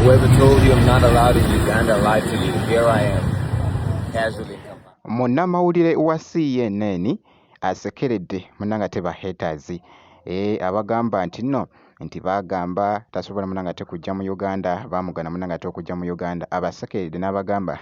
Whoever told you I'm not allowed in Uganda lied to you. Here I am, casually in Kampala. Munnamawulire wa CNN asekeredde munnanga te bahaters abagamba nti bagamba tasobola munnanga te kujja mu Uganda, baamugana munnanga te okujja mu Uganda. Abasekeredde n'abagamba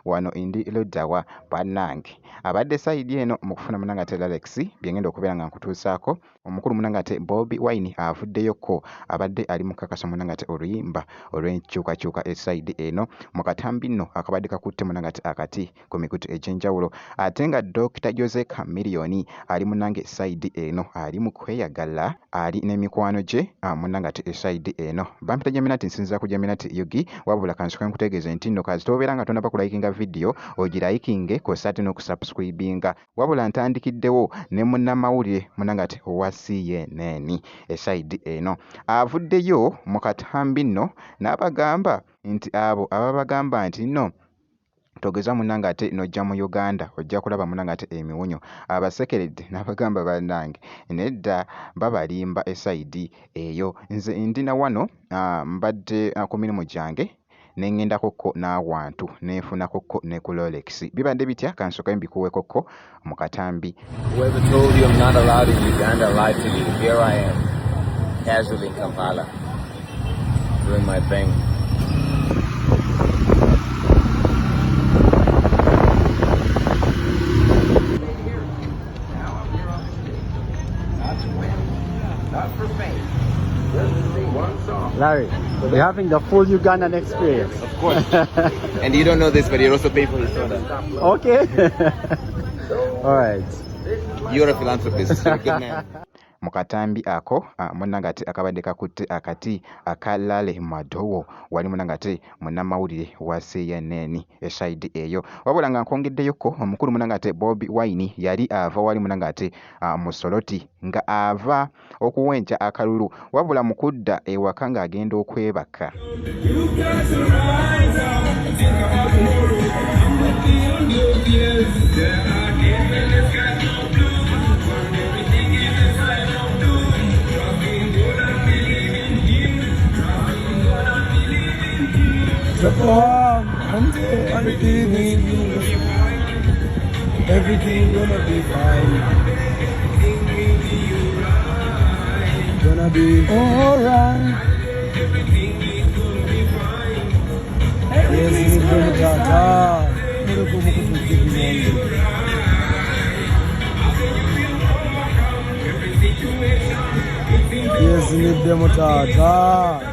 wano ndi luddawa bannange abadde sayidi eno mu kufuna munnanga te Alex bye ngenda okubeera nga nkutuusaako. Omukulu munnanga te Bobi Wine avuddeyoko, abadde ali mu kakasa munnanga te oluyimba olw'enkyukakyuka esayidi eno mu katambi nno akabadde kakutte munnanga te akati ku mikutu egy'enjawulo. Ate nga Dr. Jose Chameleone ali munnange esayidi eno ali mu kweyagala, ali n'emikwano gye munnanga te esayidi eno. Bampita Jaminati, nsinzira ku Jaminati Yugi, wabula kansoke nkutegeeze nti nno kazi tobeera nga tonaba kulayikinga video ogirayikinge kosa ate n'okusubscribinga, wabula ntandikiddewo ne munnamawulire munnanga te owa CNN esayidi eno avuddeyo mu katambi nno n'abagamba nti abo ababagamba nti nno togeza munnanga ate n'ojja mu Uganda ojja kulaba munnanga ate emiwunyo, abasekeredde n'abagamba bannange nedda babalimba esayidi eyo. Nze ndina wano mbadde ku mirimu gyange nengendakokko n'awantu nenfunakokko ne ku Rolex. Bibadde bitya? Kansoke mbikuwekokko mu katambi. Whoever told you I'm not allowed in Uganda lied to you. Here I am, casually in Kampala, doing my thing. Larry, you're having the full Ugandan experience. Of course. And you don't know this, but you're also paying for the soda. Okay. All right. You're a philanthropist. You're a good man. Mu katambi ako munnanga te akabadde kakutte akati akalale madowo wali munnanga te munnamawulire wa CNN esayidi eyo, wabula nga nkongeddeyoko omukulu munnanga te Bobi Wine yali ava wali munnanga te Musoloti nga ava okuwenca akalulu, wabula mu kudda ewaka ng'agenda okwebaka. Everything gonna be fine. Gonna be alright. Yes, it's gonna be alright. Yes, it's gonna be alright.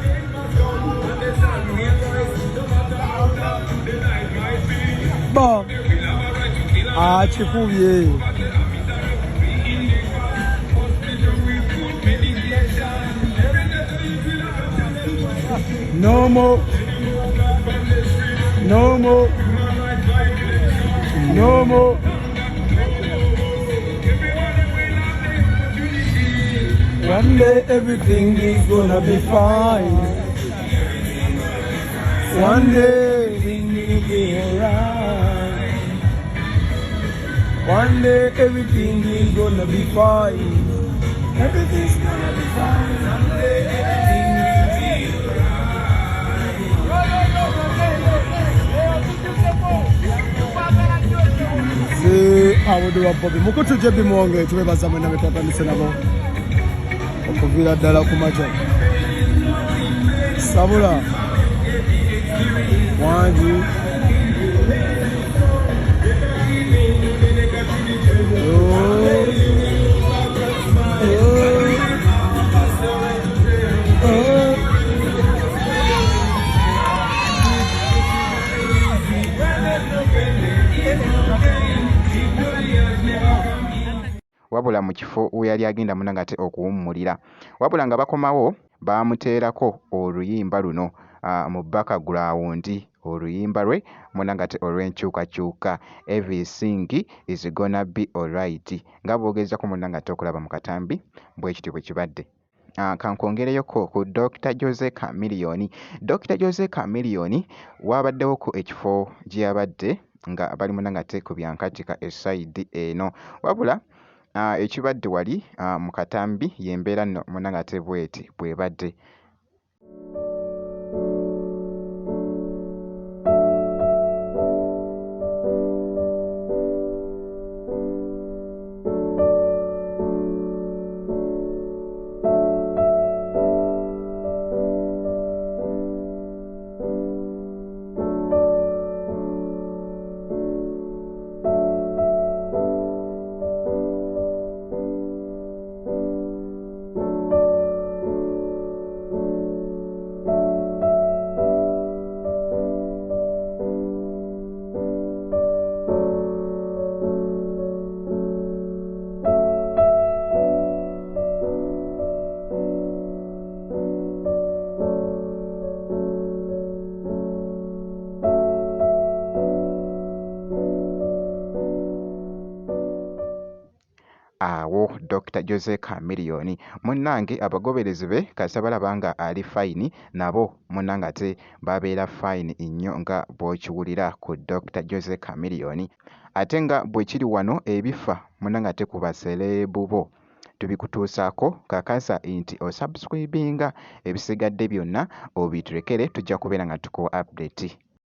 Bon, chikubye. No more. No more. No more. One day everything is gonna be fine. One day everything will be alright. One day everything is gonna be fine. Everything's gonna be fine. One day everything will be alright. See, I will do a Bobby. Mukutu Jebi Monge, to be Bazaman and Papa Missanabo. Okuvila Dala Kumaja. Sabula. Wanji. Wabula mu kifo we yali agenda munnanga te okuwummulira, wabula nga bakomawo baamuteerako oluyimba luno mu background, oluyimba lwe munnanga te olw'enkyukakyuka, everything is gonna be alright, nga boogezako munnanga te okulaba mu katambi bwe kiti bwe kibadde. Kankwongereyoko ku Dr. Jose Chameleone. Dr. Jose Chameleone wabaddewoko ekifo gye yabadde nga bali munnanga te ku byankatika esayidi eno, wabula ekibadde wali mu katambi y'embeera nno munnanga te bweti bwebadde. Dr. Jose Chameleone. Munnange abagoberezi be kasabalaba nga ali fine nabo munnange ate babeera fine nnyo nga bw'okiwulira ku Dr. Jose Chameleone. Ate nga bwe kiri wano ebifa munnange ate ku baseleebu bo tubikutuusaako kakasa nti osubscribinga, ebisigadde byonna obiturekere, tujja kubeera nga tukuwa update.